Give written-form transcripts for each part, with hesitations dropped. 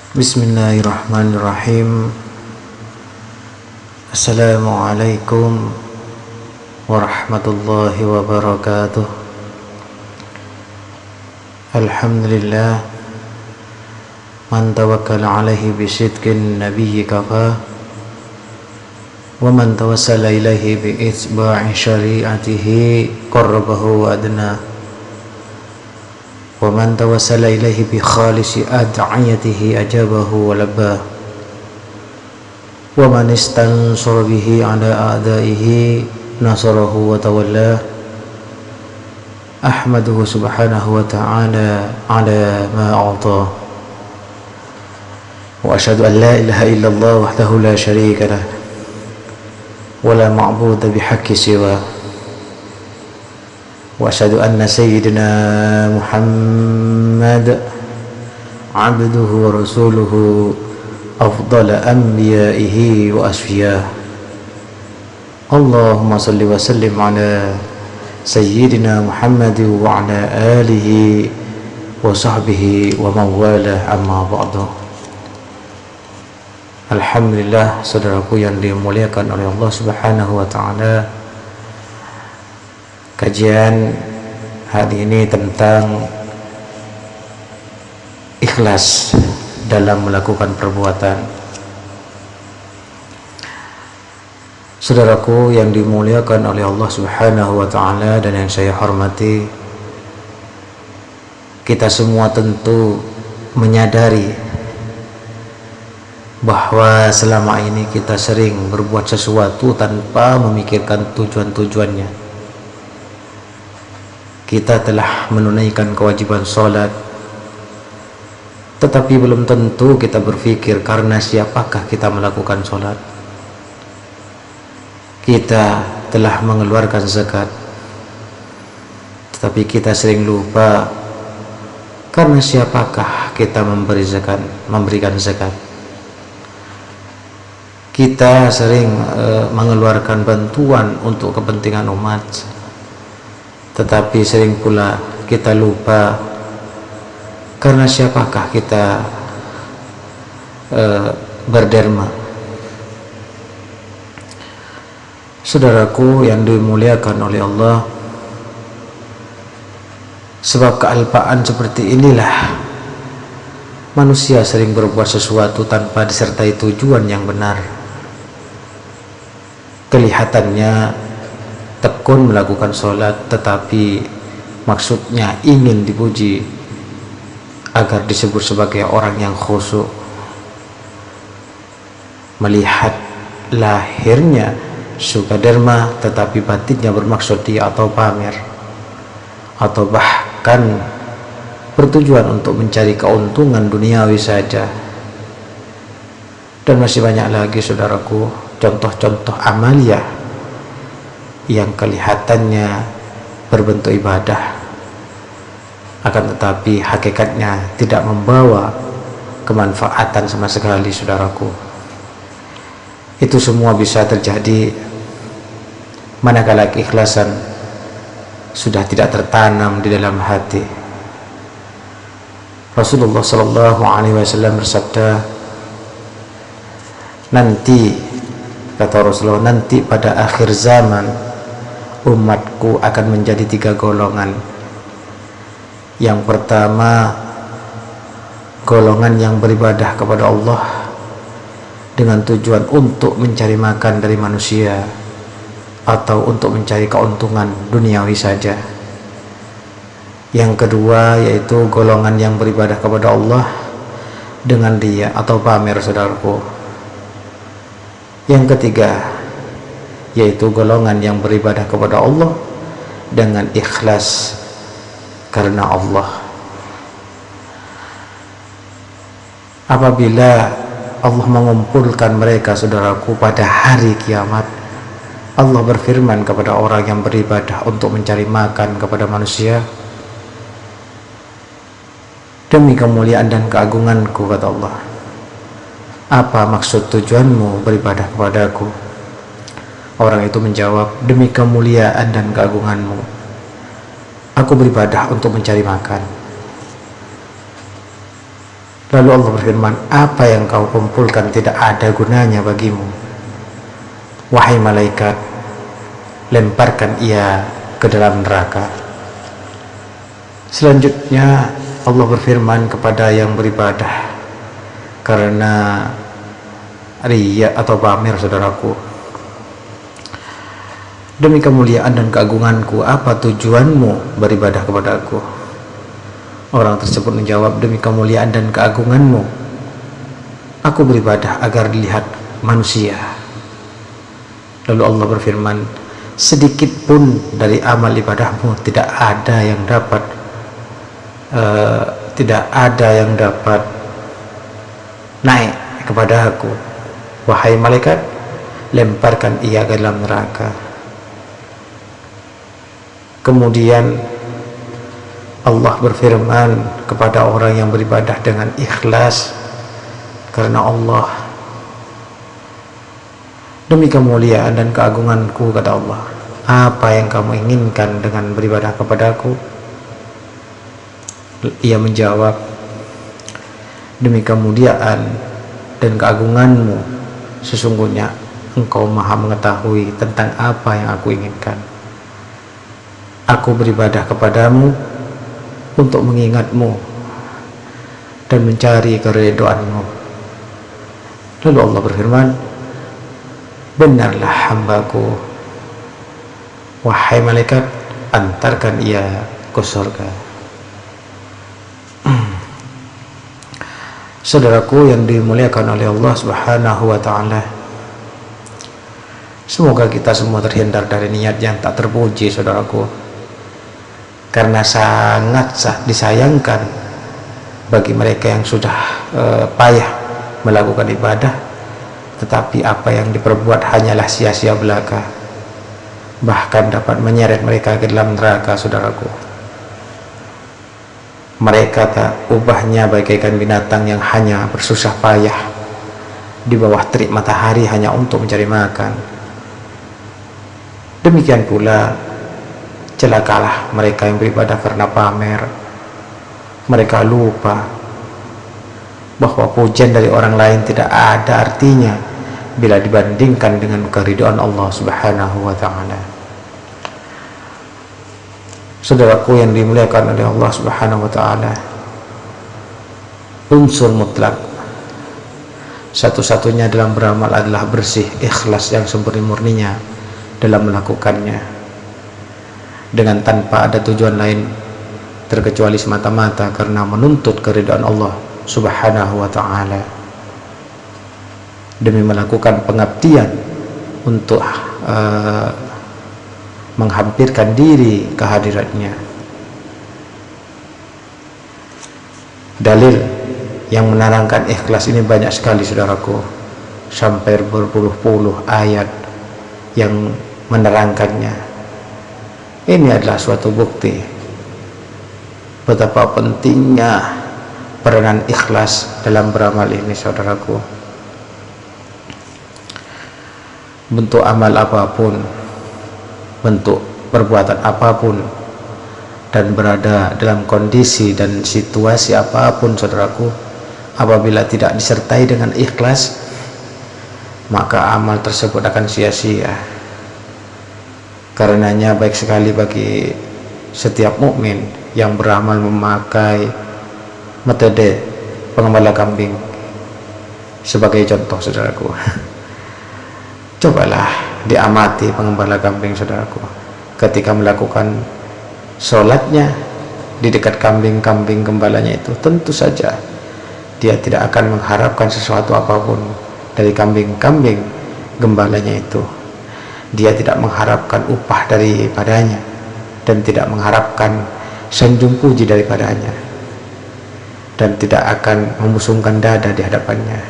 Bismillahirrahmanirrahim. Assalamualaikum warahmatullahi wabarakatuh. Alhamdulillah, man tawakkala alaihi bisidqin nabiyyi kafa, wa man tawassala ilaihi bi itsba'i syari'atihi qarrabahu wa adna, wa man tawassala ilaihi bi khalisi ad'iyatihi ajabahu wa labba, wa man istansara bihi ala a'daihi nasarahu wa tawalla. Ahmaduhu subhanahu wa ta'ala ala ma a'ta, wa ashhadu an la ilaha illallah wahdahu la syarika lah, wa la ma'buda bihaqqi siwa, wa ashhadu anna sayyidina Muhammad abduhu wa rasuluhu afdala anbiya'ihi wa asfiyah. Allahumma salli wa sallim ala sayyidina Muhammad wa ala alihi wa sahbihi wa mawalah, amma ba'du. Alhamdulillah, saudaraku yang dimuliakan oleh Allah subhanahu wa ta'ala, kajian hari ini tentang ikhlas dalam melakukan perbuatan. Saudaraku yang dimuliakan oleh Allah subhanahu wa ta'ala dan yang saya hormati, kita semua tentu menyadari bahwa selama ini kita sering berbuat sesuatu tanpa memikirkan tujuan-tujuannya. Kita telah menunaikan kewajiban sholat, tetapi belum tentu kita berpikir karena siapakah kita melakukan sholat. Kita telah mengeluarkan zakat, tetapi kita sering lupa karena siapakah kita memberikan zakat. Kita sering mengeluarkan bantuan untuk kepentingan umat, tetapi sering pula kita lupa karena siapakah kita berderma. Saudaraku yang dimuliakan oleh Allah, sebab kealpaan seperti inilah manusia sering berbuat sesuatu tanpa disertai tujuan yang benar. Kelihatannya tekun melakukan sholat, tetapi maksudnya ingin dipuji agar disebut sebagai orang yang khusyuk. Melihat lahirnya sukaderma, tetapi batinnya bermaksud dia atau pamer, atau bahkan bertujuan untuk mencari keuntungan duniawi saja. Dan masih banyak lagi, saudaraku, contoh-contoh amalia yang kelihatannya berbentuk ibadah, akan tetapi hakikatnya tidak membawa kemanfaatan sama sekali, saudaraku. Itu semua bisa terjadi manakala keikhlasan sudah tidak tertanam di dalam hati. Rasulullah sallallahu alaihi wasallam bersabda, nanti, kata Rasulullah, nanti pada akhir zaman umatku akan menjadi 3 golongan. Yang pertama, golongan yang beribadah kepada Allah dengan tujuan untuk mencari makan dari manusia atau untuk mencari keuntungan duniawi saja. Yang kedua, yaitu golongan yang beribadah kepada Allah dengan riya atau pamer, saudaraku. Yang ketiga, yaitu golongan yang beribadah kepada Allah dengan ikhlas karena Allah. Apabila Allah mengumpulkan mereka, saudaraku, pada hari kiamat, Allah berfirman kepada orang yang beribadah untuk mencari makan kepada manusia, demi kemuliaan dan keagunganku, kata Allah, apa maksud tujuanmu beribadah kepadaku? Orang itu menjawab, demi kemuliaan dan keagunganmu, aku beribadah untuk mencari makan. Lalu Allah berfirman, apa yang kau kumpulkan tidak ada gunanya bagimu. Wahai malaikat, lemparkan ia ke dalam neraka. Selanjutnya Allah berfirman kepada yang beribadah karena riya atau pamer, saudaraku, demi kemuliaan dan keagunganku, apa tujuanmu beribadah kepadaku? Orang tersebut menjawab, demi kemuliaan dan keagunganmu, aku beribadah agar dilihat manusia. Lalu Allah berfirman, sedikit pun dari amal ibadahmu tidak ada yang dapat naik kepada aku. Wahai malaikat, lemparkan ia ke dalam neraka. Kemudian Allah berfirman kepada orang yang beribadah dengan ikhlas karena Allah, demi kemuliaan dan keagunganku, kata Allah, apa yang kamu inginkan dengan beribadah kepadaku? Ia menjawab, demi kemuliaan dan keagunganmu, sesungguhnya engkau maha mengetahui tentang apa yang aku inginkan. Aku beribadah kepadamu untuk mengingatmu dan mencari keridhaanmu. Lalu Allah berfirman, benarlah hambaku, wahai malaikat, antarkan ia ke surga. Saudaraku yang dimuliakan oleh Allah Subhanahu wa ta'ala, semoga kita semua terhindar dari niat yang tak terpuji, saudaraku, karena sangat disayangkan bagi mereka yang sudah payah melakukan ibadah, tetapi apa yang diperbuat hanyalah sia-sia belaka, bahkan dapat menyeret mereka ke dalam neraka, saudaraku. Mereka tak ubahnya bagaikan binatang yang hanya bersusah payah di bawah terik matahari hanya untuk mencari makan. Demikian pula celakalah mereka yang beribadah karena pamer. Mereka lupa bahwa pujian dari orang lain tidak ada artinya bila dibandingkan dengan keridhaan Allah Subhanahu wa ta'ala. Saudaraku yang dimuliakan oleh Allah Subhanahu wa ta'ala, unsur mutlak satu-satunya dalam beramal adalah bersih, ikhlas yang semurni-murninya dalam melakukannya, dengan tanpa ada tujuan lain terkecuali semata-mata karena menuntut keridhaan Allah Subhanahu wa ta'ala, demi melakukan pengabdian untuk menghampirkan diri ke hadiratnya. Dalil yang menerangkan ikhlas ini banyak sekali, saudaraku, sampai berpuluh-puluh ayat yang menerangkannya. Ini adalah suatu bukti betapa pentingnya peranan ikhlas dalam beramal ini, saudaraku. Bentuk amal apapun, bentuk perbuatan apapun, dan berada dalam kondisi dan situasi apapun, saudaraku, apabila tidak disertai dengan ikhlas, maka amal tersebut akan sia-sia. Karenanya baik sekali bagi setiap mukmin yang beramal memakai metode pengembala kambing sebagai contoh, saudaraku. Cobalah diamati pengembala kambing, saudaraku, ketika melakukan sholatnya di dekat kambing-kambing gembalanya itu, tentu saja dia tidak akan mengharapkan sesuatu apapun dari kambing-kambing gembalanya itu. Dia tidak mengharapkan upah daripadanya dan tidak mengharapkan sanjung puji daripadanya, dan tidak akan membusungkan dada di hadapannya,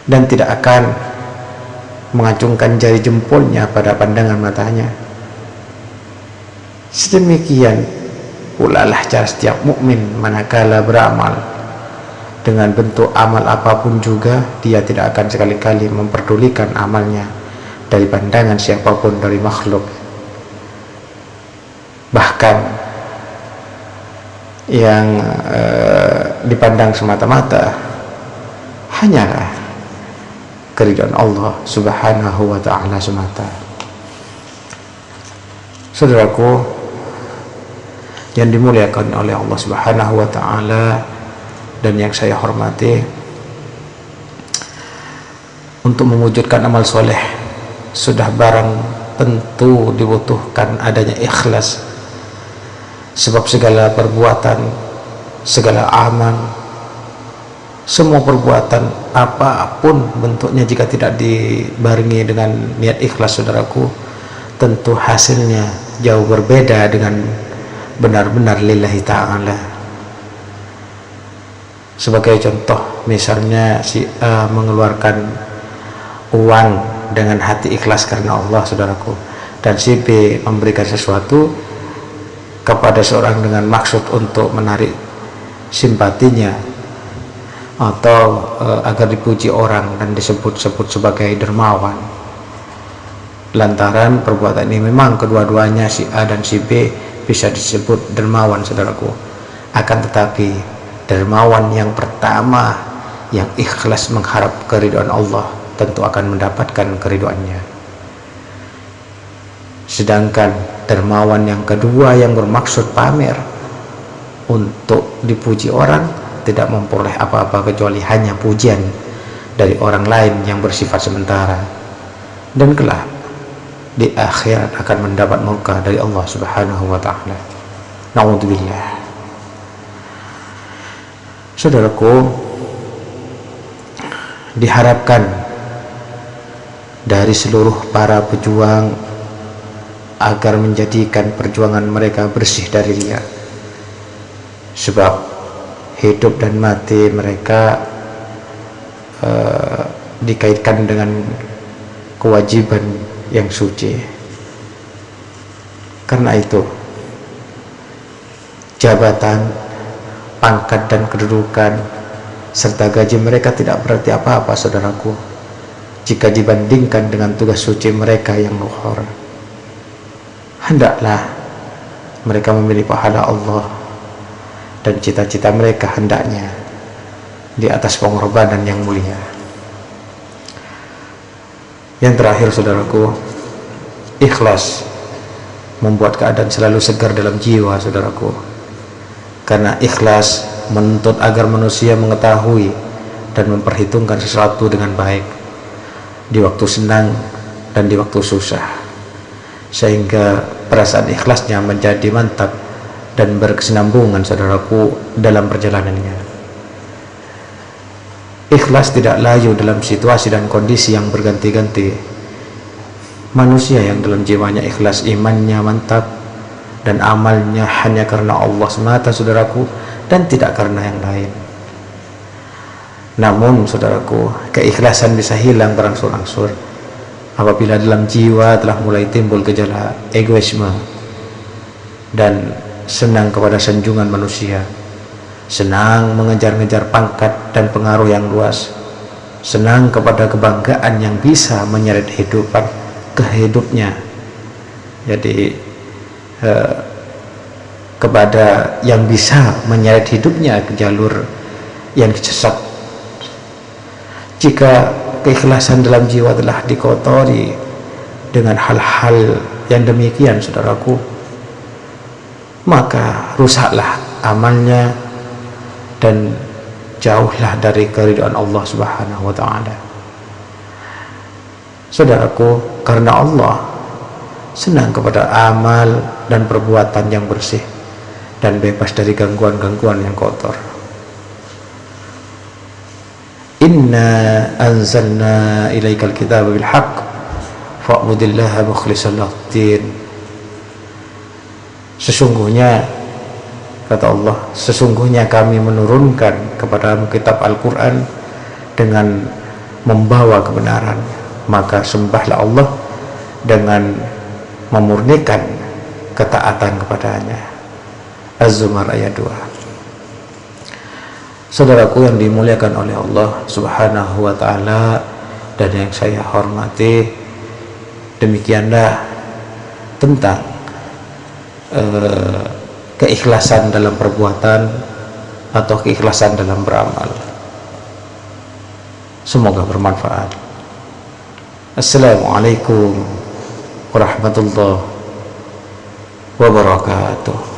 dan tidak akan mengacungkan jari jempolnya pada pandangan matanya. Sedemikian pula lah cara setiap mukmin manakala beramal. Dengan bentuk amal apapun juga, dia tidak akan sekali-kali memperdulikan amalnya dari pandangan siapapun dari makhluk. Bahkan yang dipandang semata-mata hanyalah keridhaan Allah Subhanahu wa ta'ala semata. Saudaraku yang dimuliakan oleh Allah Subhanahu wa ta'ala dan yang saya hormati, untuk mewujudkan amal soleh sudah barang tentu dibutuhkan adanya ikhlas, sebab segala perbuatan, segala amal, semua perbuatan apapun bentuknya, jika tidak dibarengi dengan niat ikhlas, saudaraku, tentu hasilnya jauh berbeda dengan benar-benar lillahi ta'ala. Sebagai contoh, misalnya si A mengeluarkan uang dengan hati ikhlas karena Allah, saudaraku, dan si B memberikan sesuatu kepada seorang dengan maksud untuk menarik simpatinya atau agar dipuji orang dan disebut-sebut sebagai dermawan. Lantaran perbuatan ini memang kedua-duanya, si A dan si B, bisa disebut dermawan, saudaraku. Akan tetapi dermawan yang pertama yang ikhlas mengharap keridhaan Allah tentu akan mendapatkan keridhaannya. Sedangkan dermawan yang kedua yang bermaksud pamer untuk dipuji orang tidak memperoleh apa-apa kecuali hanya pujian dari orang lain yang bersifat sementara, dan kelak di akhirat akan mendapat murka dari Allah Subhanahu wa ta'ala. Na'udzubillah. Saudaraku, diharapkan dari seluruh para pejuang agar menjadikan perjuangan mereka bersih dari riya, sebab hidup dan mati mereka dikaitkan dengan kewajiban yang suci. Karena itu jabatan, pangkat dan kedudukan serta gaji mereka tidak berarti apa-apa, saudaraku, jika dibandingkan dengan tugas suci mereka yang luhur. Hendaklah mereka memilih pahala Allah, dan cita-cita mereka hendaknya di atas pengorbanan yang mulia. Yang terakhir, saudaraku, ikhlas membuat keadaan selalu segar dalam jiwa, saudaraku. Karena ikhlas menuntut agar manusia mengetahui dan memperhitungkan sesuatu dengan baik di waktu senang dan di waktu susah, sehingga perasaan ikhlasnya menjadi mantap dan berkesinambungan, saudaraku, dalam perjalanannya. Ikhlas tidak layu dalam situasi dan kondisi yang berganti-ganti. Manusia yang dalam jiwanya ikhlas, imannya mantap dan amalnya hanya karena Allah semata, saudaraku, dan tidak karena yang lain. Namun, saudaraku, keikhlasan bisa hilang berangsur-angsur apabila dalam jiwa telah mulai timbul gejala egoisme dan senang kepada sanjungan manusia, senang mengejar-ngejar pangkat dan pengaruh yang luas, senang kepada kebanggaan yang bisa menyeret ke hidupnya. Jadi kepada yang bisa menyeret hidupnya ke jalur yang sesat. Jika keikhlasan dalam jiwa telah dikotori dengan hal-hal yang demikian, saudaraku, maka rusaklah amalnya dan jauhlah dari keridhaan Allah Subhanahu wa ta'ala. Saudaraku, karena Allah senang kepada amal dan perbuatan yang bersih dan bebas dari gangguan-gangguan yang kotor. Inna anzalna ilaikal kitaba bil haqq fa'budillaha mukhlishan lahu-d-din. Sesungguhnya, kata Allah, sesungguhnya kami menurunkan kepadamu kitab Al-Quran dengan membawa kebenaran, maka sembahlah Allah dengan memurnikan ketaatan kepadanya. Az-Zumar ayat 2. Saudaraku yang dimuliakan oleh Allah Subhanahu wa ta'ala dan yang saya hormati, demikianlah tentang keikhlasan dalam perbuatan atau keikhlasan dalam beramal. Semoga bermanfaat. Assalamualaikum warahmatullahi wabarakatuh.